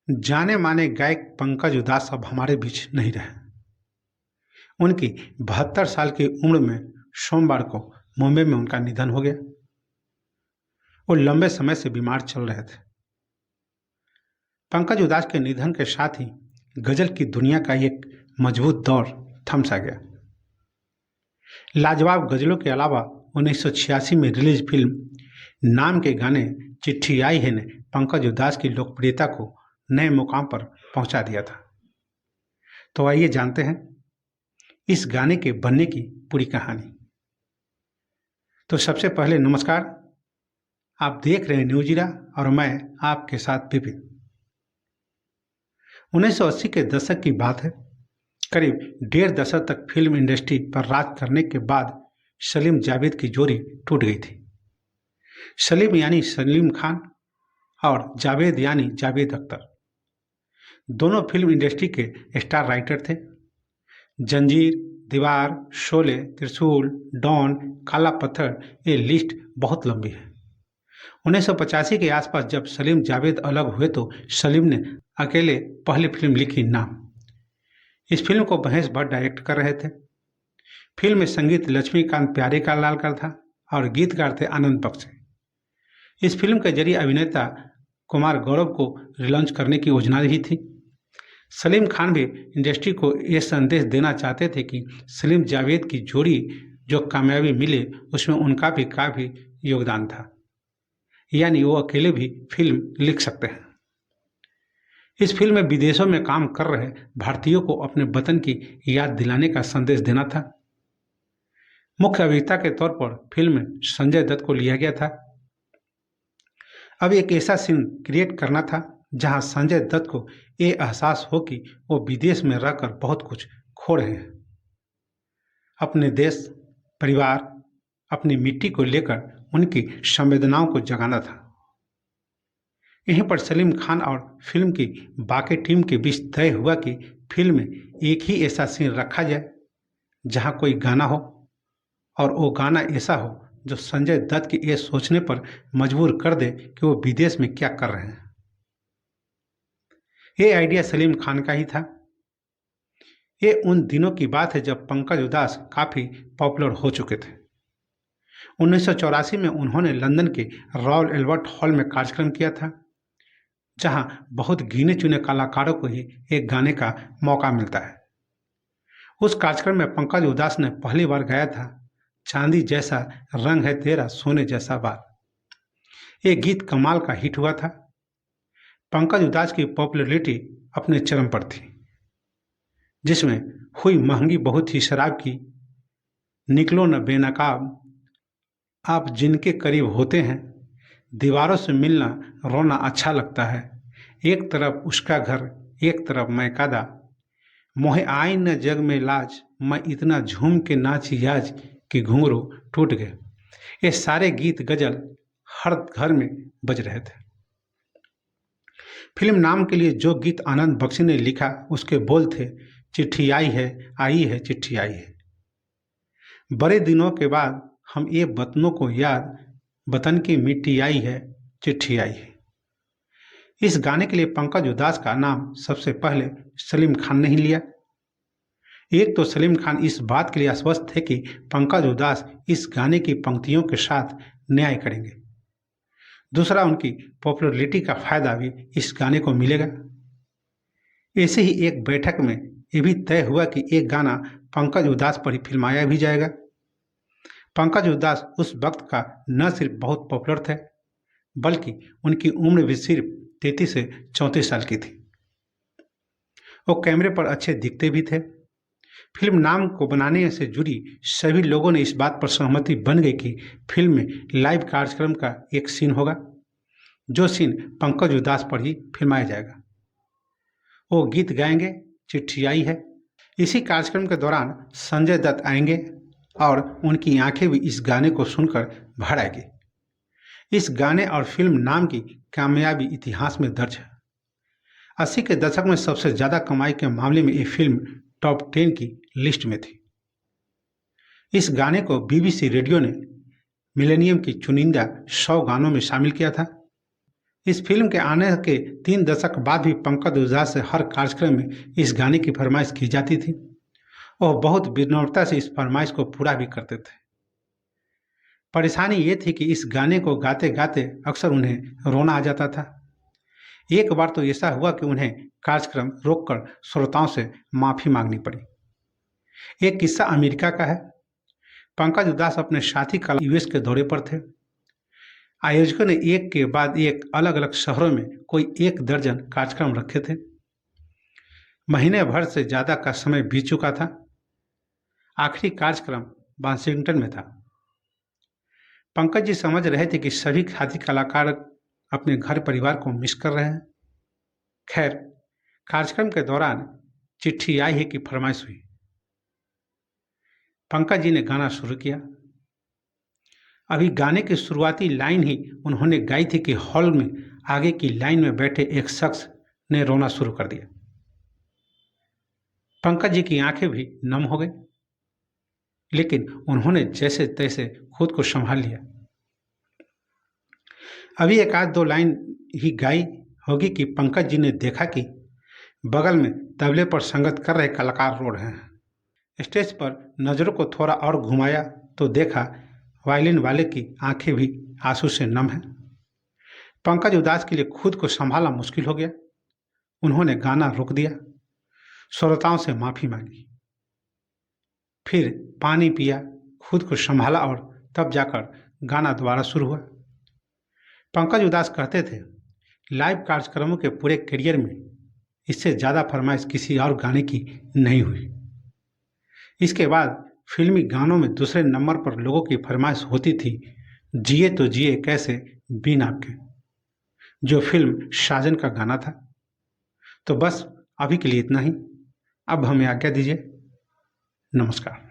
जाने माने गायक पंकज उधास अब हमारे बीच नहीं रहे। उनकी 72 साल की उम्र में सोमवार को मुंबई में उनका निधन हो गया। वो लंबे समय से बीमार चल रहे थे। पंकज उधास के निधन के साथ ही गजल की दुनिया का एक मजबूत दौर थम सा गया। लाजवाब गजलों के अलावा 1986 में रिलीज फिल्म नाम के गाने चिट्ठी आई है ने पंकज उधास की लोकप्रियता को नए मुकाम पर पहुंचा दिया था। तो आइए जानते हैं इस गाने के बनने की पूरी कहानी। तो सबसे पहले नमस्कार, आप देख रहे हैं न्यूजीरा और मैं आपके साथ विपिन। 1980 के दशक की बात है। करीब 1.5 दशक तक फिल्म इंडस्ट्री पर राज करने के बाद सलीम जावेद की जोड़ी टूट गई थी। सलीम यानी सलीम खान और जावेद यानी जावेद अख्तर दोनों फिल्म इंडस्ट्री के स्टार राइटर थे। जंजीर, दीवार, शोले, त्रिशूल, डॉन, काला पत्थर, ये लिस्ट बहुत लंबी है। 1985 के आसपास जब सलीम जावेद अलग हुए तो सलीम ने अकेले पहली फिल्म लिखी नाम। इस फिल्म को महेश भट्ट डायरेक्ट कर रहे थे। फिल्म में संगीत लक्ष्मीकांत प्यारे का लाल का था और गीतकार थे आनंद बख्शे। इस फिल्म के जरिए अभिनेता कुमार गौरव को रिलॉन्च करने की योजना भी थी। सलीम खान भी इंडस्ट्री को यह संदेश देना चाहते थे कि सलीम जावेद की जोड़ी जो कामयाबी मिले उसमें उनका भी काफ़ी योगदान था, यानी वो अकेले भी फिल्म लिख सकते हैं। इस फिल्म में विदेशों में काम कर रहे भारतीयों को अपने वतन की याद दिलाने का संदेश देना था। मुख्य अभिनेता के तौर पर फिल्म में संजय दत्त को लिया गया था। अब एक ऐसा सीन क्रिएट करना था जहां संजय दत्त को ये एहसास हो कि वो विदेश में रहकर बहुत कुछ खो रहे हैं। अपने देश, परिवार, अपनी मिट्टी को लेकर उनकी संवेदनाओं को जगाना था। यहीं पर सलीम खान और फिल्म की बाकी टीम के बीच तय हुआ कि फिल्म में एक ही ऐसा सीन रखा जाए जहां कोई गाना हो और वो गाना ऐसा हो जो संजय दत्त की ये सोचने पर मजबूर कर दे कि वो विदेश में क्या कर रहे हैं। ये आइडिया सलीम खान का ही था। ये उन दिनों की बात है जब पंकज उधास काफ़ी पॉपुलर हो चुके थे। 1984 में उन्होंने लंदन के रॉयल एल्बर्ट हॉल में कार्यक्रम किया था, जहां बहुत गिने चुने कलाकारों को ही एक गाने का मौका मिलता है। उस कार्यक्रम में पंकज उधास ने पहली बार गाया था चांदी जैसा रंग है तेरा सोने जैसा बाल। ये गीत कमाल का हिट हुआ था। पंकज उधास की पॉपुलैरिटी अपने चरम पर थी, जिसमें हुई महंगी बहुत ही शराब की, निकलो न बेनकाब, आप जिनके करीब होते हैं, दीवारों से मिलना रोना अच्छा लगता है, एक तरफ उसका घर एक तरफ मैं कादा, मोहे आई न जग में लाज, मैं इतना झूम के नाची आज कि घुंघरू टूट गए। ये सारे गीत गजल हर घर में बज रहे थे। फिल्म नाम के लिए जो गीत आनंद बख्शी ने लिखा उसके बोल थे चिट्ठी आई है चिट्ठी आई है। बड़े दिनों के बाद हम ये वतनों को याद, वतन की मिट्टी आई है, चिट्ठी आई है। इस गाने के लिए पंकज उधास का नाम सबसे पहले सलीम खान ने ही लिया। एक तो सलीम खान इस बात के लिए आश्वस्त थे कि पंकज उधास इस गाने की पंक्तियों के साथ न्याय करेंगे। दूसरा, उनकी पॉपुलैरिटी का फायदा भी इस गाने को मिलेगा। ऐसे ही एक बैठक में यह भी तय हुआ कि एक गाना पंकज उधास पर ही फिल्माया भी जाएगा। पंकज उधास उस वक्त का न सिर्फ बहुत पॉपुलर थे, बल्कि उनकी उम्र भी सिर्फ 33 से 34 साल की थी। वो कैमरे पर अच्छे दिखते भी थे। फिल्म नाम को बनाने से जुड़ी सभी लोगों ने इस बात पर सहमति बन गई कि फिल्म में लाइव कार्यक्रम का एक सीन होगा, जो सीन पंकज उधास पर ही फिल्माया जाएगा। वो गीत गाएंगे चिट्ठी आई है। इसी कार्यक्रम के दौरान संजय दत्त आएंगे और उनकी आंखें भी इस गाने को सुनकर भर आएगी। इस गाने और फिल्म नाम की कामयाबी इतिहास में दर्ज है। 80 के दशक में सबसे ज़्यादा कमाई के मामले में ये फिल्म टॉप 10 की लिस्ट में थी। इस गाने को बीबीसी रेडियो ने मिलेनियम की चुनिंदा 100 गानों में शामिल किया था। इस फिल्म के आने के 3 दशक बाद भी पंकज उधास से हर कार्यक्रम में इस गाने की फरमाइश की जाती थी। वह बहुत विनम्रता से इस फरमाइश को पूरा भी करते थे। परेशानी ये थी कि इस गाने को गाते गाते अक्सर उन्हें रोना आ जाता था। एक बार तो ऐसा हुआ कि उन्हें कार्यक्रम रोककर श्रोताओं से माफ़ी मांगनी पड़ी। एक किस्सा अमेरिका का है। पंकज उधास अपने साथी कल यूएस के दौरे पर थे। आयोजकों ने एक के बाद एक अलग अलग शहरों में कोई 1 दर्जन कार्यक्रम रखे थे। महीने भर से ज़्यादा का समय बीत चुका था। आखिरी कार्यक्रम वाशिंगटन में था। पंकज जी समझ रहे थे कि सभी ख्याति कलाकार अपने घर परिवार को मिस कर रहे हैं। खैर, कार्यक्रम के दौरान चिट्ठी आई है कि फरमाइश हुई। पंकज जी ने गाना शुरू किया। अभी गाने की शुरुआती लाइन ही उन्होंने गाई थी कि हॉल में आगे की लाइन में बैठे एक शख्स ने रोना शुरू कर दिया। पंकज जी की आंखें भी नम हो गई, लेकिन उन्होंने जैसे तैसे खुद को संभाल लिया। अभी 1 आध 2 लाइन ही गाई होगी कि पंकज जी ने देखा कि बगल में तबले पर संगत कर रहे कलाकार रो रहे हैं। स्टेज पर नज़रों को थोड़ा और घुमाया तो देखा वायलिन वाले की आंखें भी आंसू से नम हैं। पंकज उधास के लिए खुद को संभालना मुश्किल हो गया। उन्होंने गाना रोक दिया, श्रोताओं से माफ़ी मांगी, फिर पानी पिया, खुद को संभाला और तब जाकर गाना दोबारा शुरू हुआ। पंकज उधास कहते थे, लाइव कार्यक्रमों के पूरे करियर में इससे ज़्यादा फरमाइश किसी और गाने की नहीं हुई। इसके बाद फिल्मी गानों में दूसरे नंबर पर लोगों की फरमाइश होती थी जिए तो जिए कैसे बिन आपके, जो फिल्म साजन का गाना था। तो बस अभी के लिए इतना ही। अब हमें आज्ञा दीजिए। नमस्कार।